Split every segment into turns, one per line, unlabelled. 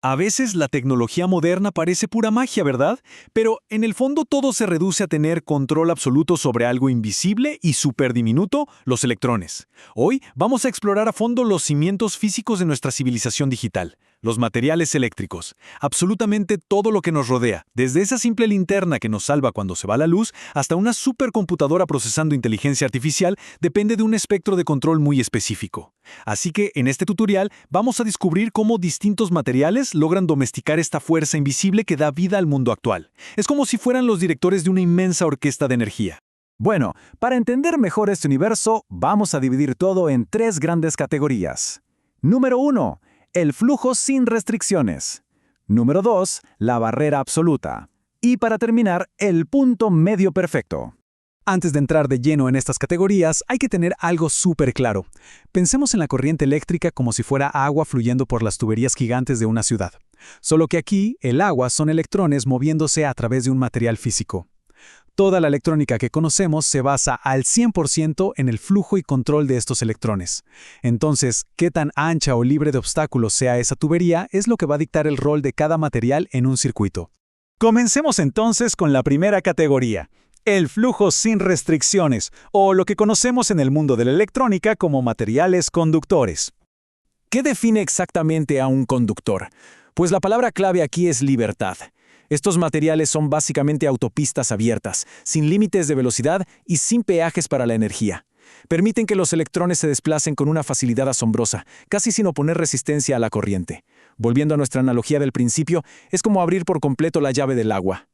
A veces la tecnología moderna parece pura magia, ¿verdad? Pero en el fondo todo se reduce a tener control absoluto sobre algo invisible y súper diminuto, los electrones. Hoy vamos a explorar a fondo los cimientos físicos de nuestra civilización digital, los materiales eléctricos, absolutamente todo lo que nos rodea, desde esa simple linterna que nos salva cuando se va la luz hasta una supercomputadora procesando inteligencia artificial, depende de un espectro de control muy específico. Así que en este tutorial vamos a descubrir cómo distintos materiales logran domesticar esta fuerza invisible que da vida al mundo actual. Es como si fueran los directores de una inmensa orquesta de energía.
Bueno, para entender mejor este universo, vamos a dividir todo en tres grandes categorías. Número 1. El flujo sin restricciones. Número 2. La barrera absoluta. Y para terminar, el punto medio perfecto. Antes de entrar de lleno en estas categorías, hay que tener algo súper claro. Pensemos en la corriente eléctrica como si fuera agua fluyendo por las tuberías gigantes de una ciudad. Solo que aquí, el agua son electrones moviéndose a través de un material físico. Toda la electrónica que conocemos se basa al 100% en el flujo y control de estos electrones. Entonces, qué tan ancha o libre de obstáculos sea esa tubería es lo que va a dictar el rol de cada material en un circuito. Comencemos entonces con la primera categoría. El flujo sin restricciones, o lo que conocemos en el mundo de la electrónica como materiales conductores. ¿Qué define exactamente a un conductor? Pues la palabra clave aquí es libertad. Estos materiales son básicamente autopistas abiertas, sin límites de velocidad y sin peajes para la energía. Permiten que los electrones se desplacen con una facilidad asombrosa, casi sin oponer resistencia a la corriente. Volviendo a nuestra analogía del principio, es como abrir por completo la llave del agua.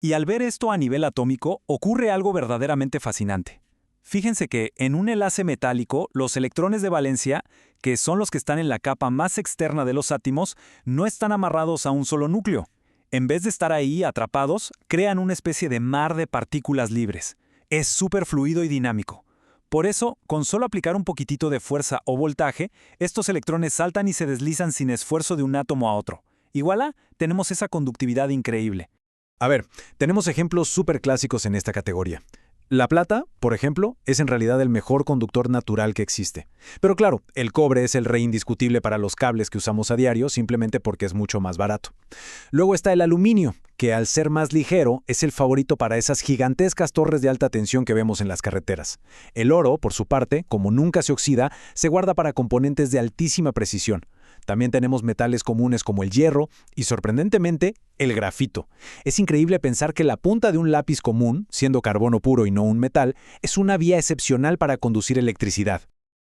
Y al ver esto a nivel atómico, ocurre algo verdaderamente fascinante. Fíjense que en un enlace metálico, los electrones de valencia, que son los que están en la capa más externa de los átomos, no están amarrados a un solo núcleo. En vez de estar ahí atrapados, crean una especie de mar de partículas libres. Es súper fluido y dinámico. Por eso, con solo aplicar un poquitito de fuerza o voltaje, estos electrones saltan y se deslizan sin esfuerzo de un átomo a otro. Y voilà, tenemos esa conductividad increíble.
A ver, tenemos ejemplos súper clásicos en esta categoría. La plata, por ejemplo, es en realidad el mejor conductor natural que existe. Pero claro, el cobre es el rey indiscutible para los cables que usamos a diario simplemente porque es mucho más barato. Luego está el aluminio, que al ser más ligero es el favorito para esas gigantescas torres de alta tensión que vemos en las carreteras. El oro, por su parte, como nunca se oxida, se guarda para componentes de altísima precisión. También tenemos metales comunes como el hierro y, sorprendentemente, el grafito. Es increíble pensar que la punta de un lápiz común, siendo carbono puro y no un metal, es una vía excepcional para conducir electricidad.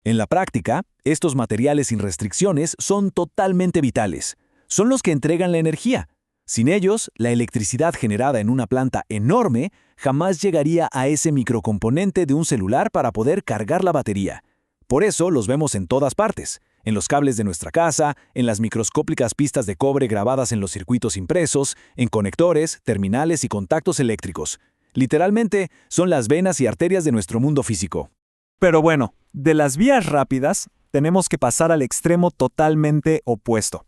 En la práctica, estos materiales sin restricciones son totalmente vitales. Son los que entregan la energía. Sin ellos, la electricidad generada en una planta enorme jamás llegaría a ese microcomponente de un celular para poder cargar la batería. Por eso los vemos en todas partes. En los cables de nuestra casa, en las microscópicas pistas de cobre grabadas en los circuitos impresos, en conectores, terminales y contactos eléctricos. Literalmente, son las venas y arterias de nuestro mundo físico.
Pero bueno, de las vías rápidas, tenemos que pasar al extremo totalmente opuesto.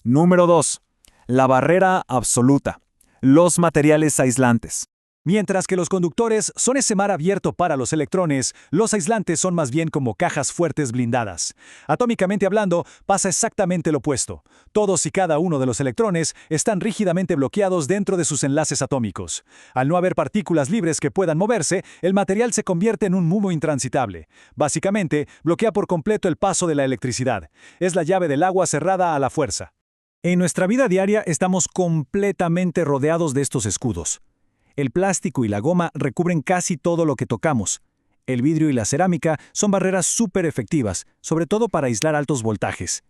Número 2. La barrera absoluta. Los materiales aislantes. Mientras que los conductores son ese mar abierto para los electrones, los aislantes son más bien como cajas fuertes blindadas. Atómicamente hablando, pasa exactamente lo opuesto. Todos y cada uno de los electrones están rígidamente bloqueados dentro de sus enlaces atómicos. Al no haber partículas libres que puedan moverse, el material se convierte en un mundo intransitable. Básicamente, bloquea por completo el paso de la electricidad. Es la llave del agua cerrada a la fuerza. En nuestra vida diaria estamos completamente rodeados de estos escudos. El plástico y la goma recubren casi todo lo que tocamos. El vidrio y la cerámica son barreras súper efectivas, sobre todo para aislar altos voltajes.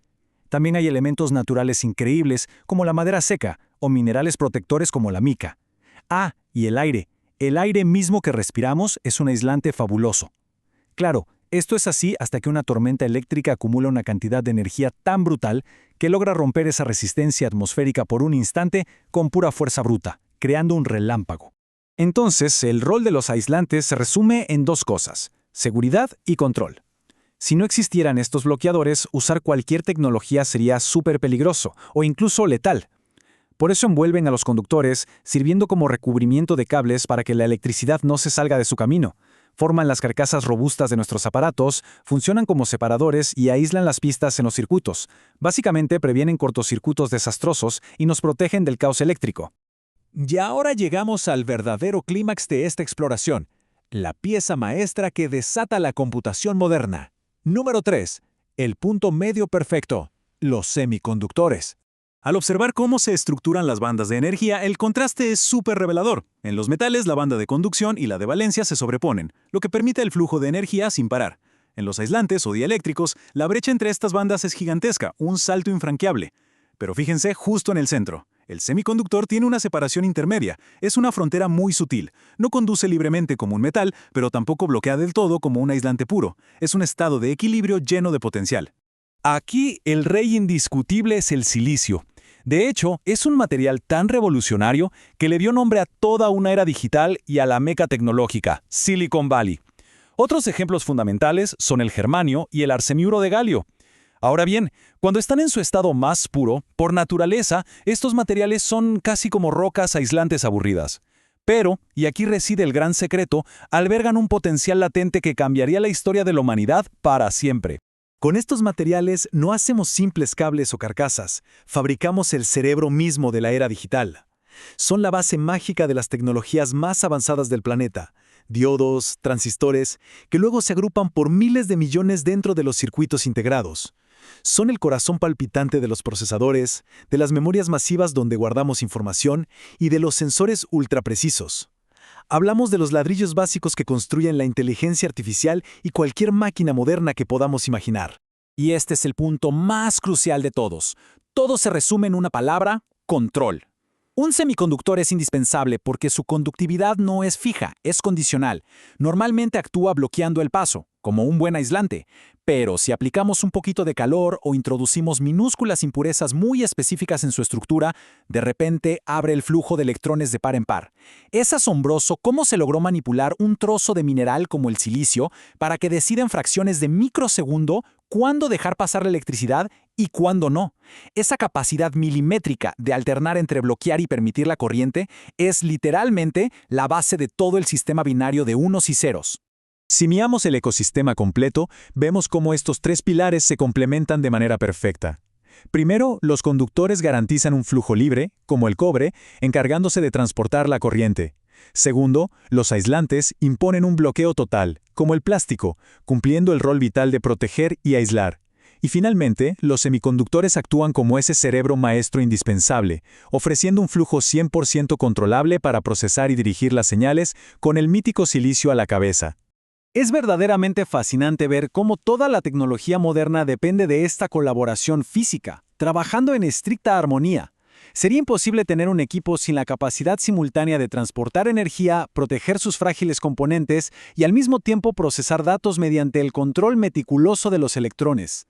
También hay elementos naturales increíbles como la madera seca o minerales protectores como la mica. Ah, y el aire. El aire mismo que respiramos es un aislante fabuloso. Claro, esto es así hasta que una tormenta eléctrica acumula una cantidad de energía tan brutal que logra romper esa resistencia atmosférica por un instante con pura fuerza bruta, creando un relámpago. Entonces, el rol de los aislantes se resume en dos cosas: seguridad y control. Si no existieran estos bloqueadores, usar cualquier tecnología sería súper peligroso o incluso letal. Por eso envuelven a los conductores, sirviendo como recubrimiento de cables para que la electricidad no se salga de su camino.
Forman las carcasas robustas de nuestros aparatos, funcionan como separadores y aíslan las pistas en los circuitos. Básicamente previenen cortocircuitos desastrosos y nos protegen del caos eléctrico.
Y ahora llegamos al verdadero clímax de esta exploración, la pieza maestra que desata la computación moderna. Número 3. El punto medio perfecto, los semiconductores. Al observar cómo se estructuran las bandas de energía, el contraste es súper revelador. En los metales, la banda de conducción y la de valencia se sobreponen, lo que permite el flujo de energía sin parar. En los aislantes o dieléctricos, la brecha entre estas bandas es gigantesca, un salto infranqueable. Pero fíjense justo en el centro. El semiconductor tiene una separación intermedia, es una frontera muy sutil. No conduce libremente como un metal, pero tampoco bloquea del todo como un aislante puro. Es un estado de equilibrio lleno de potencial.
Aquí el rey indiscutible es el silicio. De hecho, es un material tan revolucionario que le dio nombre a toda una era digital y a la meca tecnológica, Silicon Valley. Otros ejemplos fundamentales son el germanio y el arseniuro de galio. Ahora bien, cuando están en su estado más puro, por naturaleza, estos materiales son casi como rocas aislantes aburridas. Pero, y aquí reside el gran secreto, albergan un potencial latente que cambiaría la historia de la humanidad para siempre.
Con estos materiales no hacemos simples cables o carcasas, fabricamos el cerebro mismo de la era digital. Son la base mágica de las tecnologías más avanzadas del planeta, diodos, transistores, que luego se agrupan por miles de millones dentro de los circuitos integrados. Son el corazón palpitante de los procesadores, de las memorias masivas donde guardamos información y de los sensores ultraprecisos. Hablamos de los ladrillos básicos que construyen la inteligencia artificial y cualquier máquina moderna que podamos imaginar.
Y este es el punto más crucial de todos. Todo se resume en una palabra: control. Un semiconductor es indispensable porque su conductividad no es fija, es condicional. Normalmente actúa bloqueando el paso, como un buen aislante. Pero si aplicamos un poquito de calor o introducimos minúsculas impurezas muy específicas en su estructura, de repente abre el flujo de electrones de par en par. Es asombroso cómo se logró manipular un trozo de mineral como el silicio para que decida en fracciones de microsegundo cuándo dejar pasar la electricidad y cuándo no. Esa capacidad milimétrica de alternar entre bloquear y permitir la corriente es literalmente la base de todo el sistema binario de unos y ceros.
Si miramos el ecosistema completo, vemos cómo estos tres pilares se complementan de manera perfecta. Primero, los conductores garantizan un flujo libre, como el cobre, encargándose de transportar la corriente. Segundo, los aislantes imponen un bloqueo total, como el plástico, cumpliendo el rol vital de proteger y aislar. Y finalmente, los semiconductores actúan como ese cerebro maestro indispensable, ofreciendo un flujo 100% controlable para procesar y dirigir las señales con el mítico silicio a la cabeza.
Es verdaderamente fascinante ver cómo toda la tecnología moderna depende de esta colaboración física, trabajando en estricta armonía. Sería imposible tener un equipo sin la capacidad simultánea de transportar energía, proteger sus frágiles componentes y al mismo tiempo procesar datos mediante el control meticuloso de los electrones.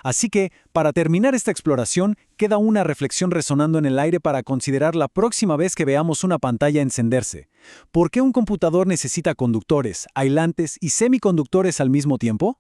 Así que, para terminar esta exploración, queda una reflexión resonando en el aire para considerar la próxima vez que veamos una pantalla encenderse. ¿Por qué un computador necesita conductores, aislantes y semiconductores al mismo tiempo?